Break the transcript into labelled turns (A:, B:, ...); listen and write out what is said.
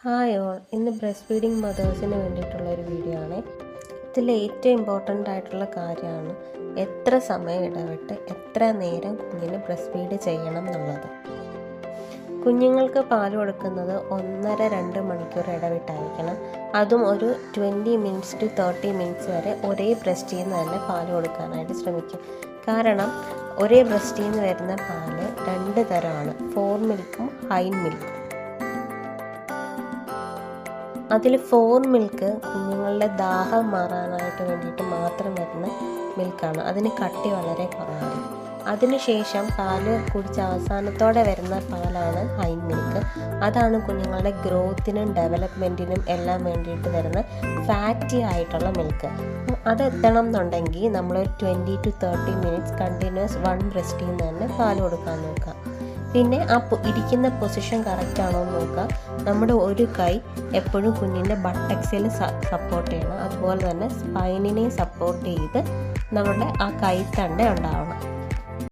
A: Hi all, ഇന്ന് breast feeding മദേഴ്സിന് വേണ്ടിയിട്ടുള്ള ഒരു വീഡിയോ ആണ്. ഇതിൽ ഏറ്റവും ഇമ്പോർട്ടൻ്റ് ആയിട്ടുള്ള കാര്യമാണ് എത്ര സമയം ഇടവിട്ട് എത്ര നേരം കുഞ്ഞിന് ബ്രസ്റ്റ് ഫീഡ് ചെയ്യണം എന്നുള്ളത്. കുഞ്ഞുങ്ങൾക്ക് പാൽ കൊടുക്കുന്നത് 1.5-2 മണിക്കൂർ ഇടവിട്ടായിരിക്കണം. അതും ഒരു 20 മിനിറ്റ്സ് to 30 മിനിറ്റ്സ് വരെ ഒരേ ബ്രസ്റ്റിൽ നിന്ന് തന്നെ പാൽ കൊടുക്കാനായിട്ട് ശ്രമിക്കും. കാരണം ഒരേ ബ്രസ്റ്റിൽ നിന്ന് വരുന്ന പാല് 2 തരമാണ്, ഫോർ മിൽക്കും ഹൈൻ മിൽക്കും. അതിൽ ഫോർ മിൽക്ക് കുഞ്ഞുങ്ങളുടെ ദാഹം മാറാനായിട്ട് വേണ്ടിയിട്ട് മാത്രം വരുന്ന മിൽക്കാണ്. അതിന് കട്ടി വളരെ കുറവാണ്. അതിനുശേഷം പാല് കുടിച്ച് അവസാനത്തോടെ വരുന്ന പാലാണ് ഹൈൻ മിൽക്ക്. അതാണ് കുഞ്ഞുങ്ങളുടെ ഗ്രോത്തിനും ഡെവലപ്മെൻറ്റിനും എല്ലാം വേണ്ടിയിട്ട് വരുന്ന ഫാറ്റി ആയിട്ടുള്ള മിൽക്ക്. അത് എത്തണം എന്നുണ്ടെങ്കിൽ നമ്മൾ 20 to 30 മിനിറ്റ്സ് കണ്ടിന്യൂസ് വൺ ബ്രസ്റ്റിൽ നിന്ന് തന്നെ പാൽ കൊടുക്കാൻ നോക്കുക. പിന്നെ ഇരിക്കുന്ന പൊസിഷൻ കറക്റ്റ് ആണോ എന്ന് നോക്കുക. നമ്മുടെ ഒരു കൈ എപ്പോഴും കുഞ്ഞിൻ്റെ ബട്ടക്സിൽ സപ്പോർട്ട് ചെയ്യണം. അതുപോലെ തന്നെ സ്പൈനിനെ സപ്പോർട്ട് ചെയ്ത് നമ്മുടെ ആ കൈ തന്നെ ഉണ്ടാവണം.